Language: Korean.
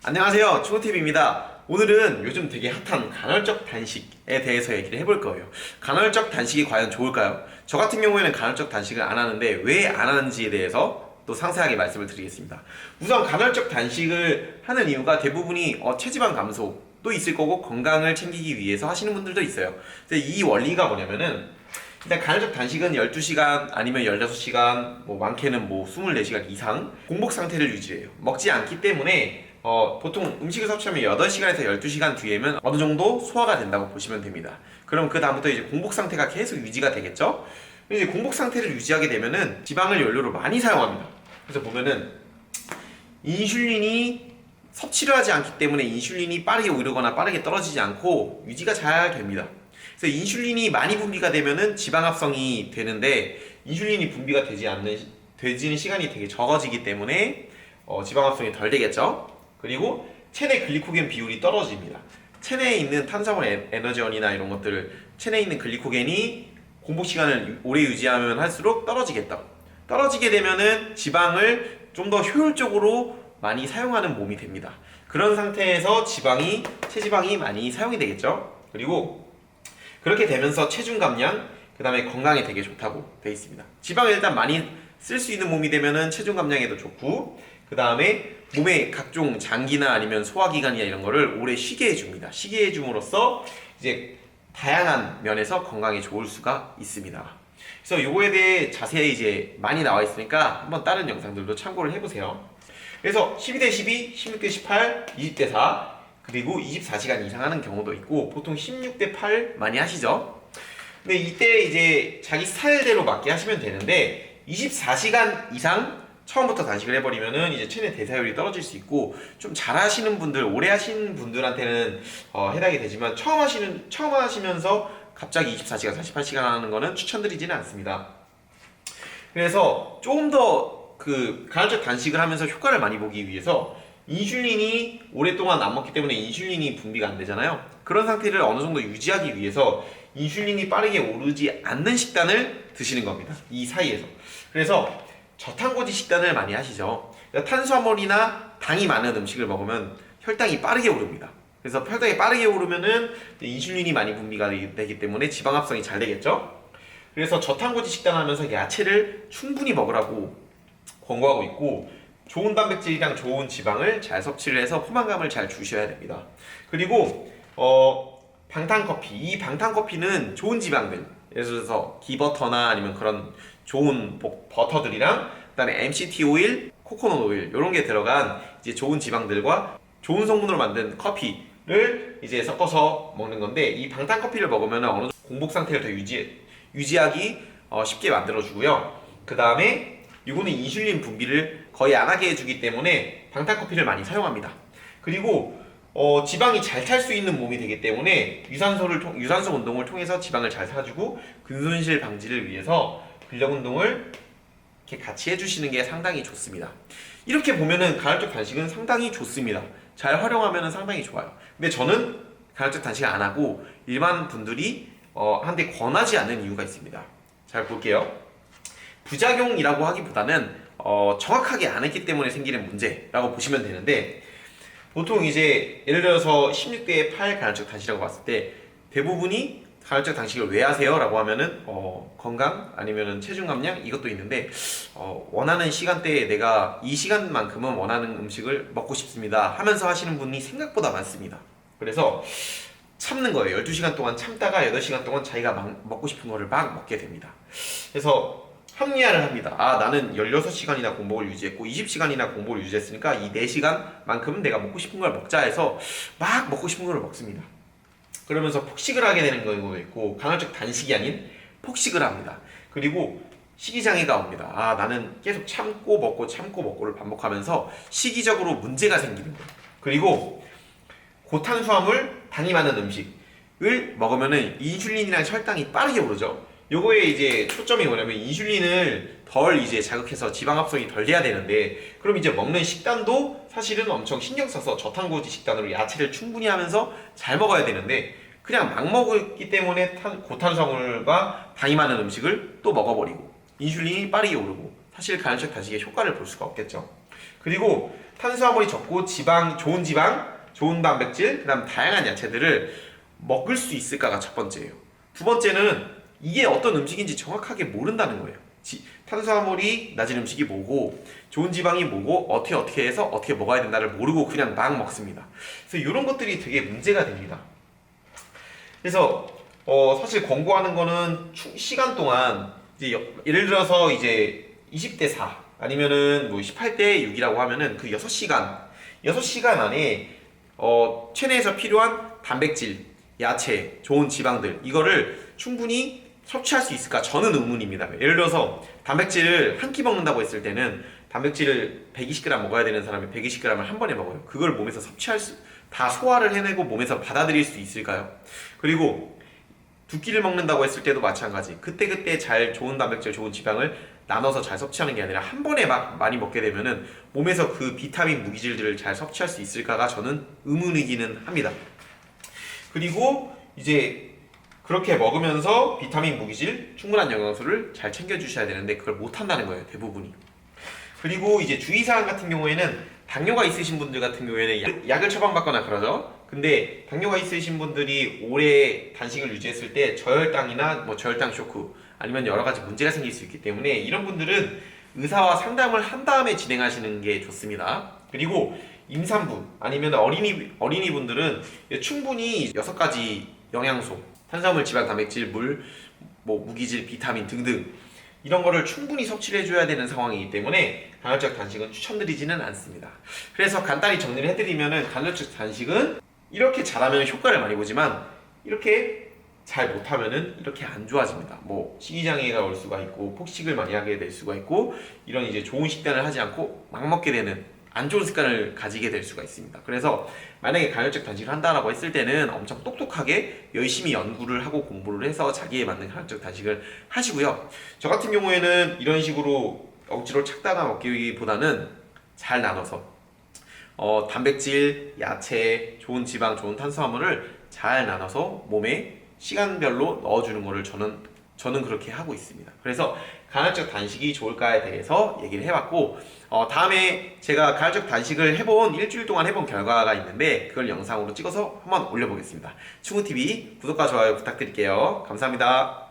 안녕하세요, 추호TV입니다. 오늘은 요즘 되게 핫한 간헐적 단식에 대해서 얘기를 해볼 거예요. 간헐적 단식이 과연 좋을까요? 저 같은 경우에는 간헐적 단식을 안 하는데 왜 안 하는지에 대해서 또 상세하게 말씀을 드리겠습니다. 우선 간헐적 단식을 하는 이유가 대부분이 체지방 감소도 있을 거고 건강을 챙기기 위해서 하시는 분들도 있어요. 근데 이 원리가 뭐냐면은 일단 간헐적 단식은 12시간 아니면 16시간 많게는 24시간 이상 공복 상태를 유지해요. 먹지 않기 때문에 보통 음식을 섭취하면 8시간에서 12시간 뒤에면 어느 정도 소화가 된다고 보시면 됩니다. 그럼 그 다음부터 이제 공복 상태가 계속 유지가 되겠죠. 이제 공복 상태를 유지하게 되면은 지방을 연료로 많이 사용합니다. 그래서 보면은 인슐린이 섭취를 하지 않기 때문에 인슐린이 빠르게 오르거나 빠르게 떨어지지 않고 유지가 잘 됩니다. 그래서 인슐린이 많이 분비가 되면은 지방합성이 되는데 인슐린이 분비가 되지는 시간이 되게 적어지기 때문에 지방합성이 덜 되겠죠. 그리고 체내 글리코겐 비율이 떨어집니다. 체내에 있는 탄수화물 에너지원이나 이런 것들, 체내에 있는 글리코겐이 공복 시간을 오래 유지하면 할수록 떨어지겠다. 떨어지게 되면은 지방을 좀 더 효율적으로 많이 사용하는 몸이 됩니다. 그런 상태에서 체지방이 많이 사용이 되겠죠. 그리고 그렇게 되면서 체중 감량, 그 다음에 건강에 되게 좋다고 되어 있습니다. 지방을 일단 많이 쓸 수 있는 몸이 되면은 체중 감량에도 좋고, 그 다음에 몸의 각종 장기나 아니면 소화기관이나 이런 거를 오래 쉬게 해줍니다. 쉬게 해줌으로써 이제 다양한 면에서 건강에 좋을 수가 있습니다. 그래서 요거에 대해 자세히 이제 많이 나와 있으니까 한번 다른 영상들도 참고를 해보세요. 그래서 12대 12, 16대 18, 20대 4, 그리고 24시간 이상 하는 경우도 있고 보통 16대 8 많이 하시죠. 근데 이때 이제 자기 스타일대로 맞게 하시면 되는데 24시간 이상 처음부터 단식을 해버리면은 이제 체내 대사율이 떨어질 수 있고 좀 잘하시는 분들, 오래 하신 분들한테는 해당이 되지만 처음 하시면서 갑자기 24시간, 48시간 하는 거는 추천드리지는 않습니다. 그래서 조금 더 간헐적 단식을 하면서 효과를 많이 보기 위해서 인슐린이 오랫동안 안 먹기 때문에 인슐린이 분비가 안 되잖아요. 그런 상태를 어느 정도 유지하기 위해서 인슐린이 빠르게 오르지 않는 식단을 드시는 겁니다. 이 사이에서. 그래서 저탄고지 식단을 많이 하시죠. 그러니까 탄수화물이나 당이 많은 음식을 먹으면 혈당이 빠르게 오릅니다. 그래서 혈당이 빠르게 오르면은 인슐린이 많이 분비가 되기 때문에 지방합성이 잘 되겠죠. 그래서 저탄고지 식단을 하면서 야채를 충분히 먹으라고 권고하고 있고 좋은 단백질이랑 좋은 지방을 잘 섭취를 해서 포만감을 잘 주셔야 됩니다. 그리고 방탄커피, 이 방탄커피는 좋은 지방들, 예를 들어서 기버터나 아니면 그런 좋은 버터들이랑 그다음에 MCT 오일, 코코넛 오일 이런 게 들어간 이제 좋은 지방들과 좋은 성분으로 만든 커피를 이제 섞어서 먹는 건데 이 방탄커피를 먹으면 어느 정도 공복 상태를 더 유지하기 쉽게 만들어 주고요. 그 다음에 이거는 인슐린 분비를 거의 안 하게 해주기 때문에 방탄커피를 많이 사용합니다. 그리고 지방이 잘 탈 수 있는 몸이 되기 때문에 유산소 운동을 통해서 지방을 잘 사주고 근손실 방지를 위해서 근력 운동을 이렇게 같이 해주시는 게 상당히 좋습니다. 이렇게 보면은 간헐적 단식은 상당히 좋습니다. 잘 활용하면 상당히 좋아요. 근데 저는 간헐적 단식을 안 하고 일반 분들이 한테 권하지 않는 이유가 있습니다. 잘 볼게요. 부작용이라고 하기보다는 정확하게 안 했기 때문에 생기는 문제라고 보시면 되는데 보통 이제 예를 들어서 16대 8 간헐적 단식이라고 봤을 때 대부분이 간헐적 단식을 왜 하세요? 라고 하면은 건강 아니면은 체중 감량 이것도 있는데 원하는 시간대에 내가 이 시간만큼은 원하는 음식을 먹고 싶습니다 하면서 하시는 분이 생각보다 많습니다. 그래서 참는 거예요. 12시간 동안 참다가 8시간 동안 자기가 먹고 싶은 거를 막 먹게 됩니다. 그래서 합리화를 합니다. 나는 16시간이나 공복을 유지했고 20시간이나 공복을 유지했으니까 이 4시간만큼은 내가 먹고 싶은 걸 먹자 해서 막 먹고 싶은 걸 먹습니다. 그러면서 폭식을 하게 되는 경우도 있고 간헐적 단식이 아닌 폭식을 합니다. 그리고 식이장애가 옵니다. 나는 계속 참고 먹고를 반복하면서 시기적으로 문제가 생기는 거예요. 그리고 고탄수화물, 당이 많은 음식을 먹으면은 인슐린이랑 혈당이 빠르게 오르죠. 요거에 이제 초점이 뭐냐면 인슐린을 덜 이제 자극해서 지방 합성이 덜 돼야 되는데 그럼 이제 먹는 식단도 사실은 엄청 신경 써서 저탄고지 식단으로 야채를 충분히 하면서 잘 먹어야 되는데 그냥 막 먹기 때문에 고탄수화물과 당이 많은 음식을 또 먹어버리고 인슐린이 빠르게 오르고 사실 간헐적 단식의 효과를 볼 수가 없겠죠. 그리고 탄수화물이 적고 좋은 지방, 좋은 단백질, 그다음 다양한 야채들을 먹을 수 있을까가 첫 번째예요. 두 번째는 이게 어떤 음식인지 정확하게 모른다는 거예요. 탄수화물이 낮은 음식이 뭐고 좋은 지방이 뭐고 어떻게 해서 어떻게 먹어야 된다를 모르고 그냥 막 먹습니다. 그래서 이런 것들이 되게 문제가 됩니다. 그래서 사실 권고하는 거는 시간 동안 이제 예를 들어서 이제 20대 4 아니면은 뭐 18대 6이라고 하면은 그 6시간 안에 체내에서 필요한 단백질, 야채, 좋은 지방들 이거를 충분히 섭취할 수 있을까? 저는 의문입니다. 예를 들어서 단백질을 한 끼 먹는다고 했을 때는 단백질을 120g 먹어야 되는 사람이 120g을 한 번에 먹어요. 그걸 몸에서 다 소화를 해내고 몸에서 받아들일 수 있을까요? 그리고 두 끼를 먹는다고 했을 때도 마찬가지. 그때그때 좋은 단백질, 좋은 지방을 나눠서 잘 섭취하는 게 아니라 한 번에 막 많이 먹게 되면은 몸에서 그 비타민 무기질들을 잘 섭취할 수 있을까가 저는 의문이기는 합니다. 그리고 이제 그렇게 먹으면서 비타민 무기질, 충분한 영양소를 잘 챙겨주셔야 되는데 그걸 못한다는 거예요, 대부분이. 그리고 이제 주의사항 같은 경우에는 당뇨가 있으신 분들 같은 경우에는 약을 처방받거나 그러죠. 근데 당뇨가 있으신 분들이 오래 단식을 유지했을 때 저혈당이나 뭐 저혈당 쇼크 아니면 여러 가지 문제가 생길 수 있기 때문에 이런 분들은 의사와 상담을 한 다음에 진행하시는 게 좋습니다. 그리고 임산부 아니면 어린이 분들은 충분히 6가지 영양소, 탄수화물, 지방, 단백질, 물, 뭐 무기질, 비타민 등등 이런 거를 충분히 섭취를 해줘야 되는 상황이기 때문에 간헐적 단식은 추천드리지는 않습니다. 그래서 간단히 정리를 해드리면은 간헐적 단식은 이렇게 잘하면 효과를 많이 보지만 이렇게 잘 못하면은 이렇게 안 좋아집니다. 뭐 식이장애가 올 수가 있고 폭식을 많이 하게 될 수가 있고 이런 이제 좋은 식단을 하지 않고 막 먹게 되는 안 좋은 습관을 가지게 될 수가 있습니다. 그래서 만약에 간헐적 단식을 한다라고 했을 때는 엄청 똑똑하게 열심히 연구를 하고 공부를 해서 자기에 맞는 간헐적 단식을 하시고요. 저 같은 경우에는 이런 식으로 억지로 착다가 먹기보다는 잘 나눠서 단백질, 야채, 좋은 지방, 좋은 탄수화물을 잘 나눠서 몸에 시간별로 넣어주는 거를 저는 그렇게 하고 있습니다. 그래서 간헐적 단식이 좋을까에 대해서 얘기를 해봤고 다음에 제가 간헐적 단식을 일주일 동안 해본 결과가 있는데 그걸 영상으로 찍어서 한번 올려보겠습니다. 충우TV 구독과 좋아요 부탁드릴게요. 감사합니다.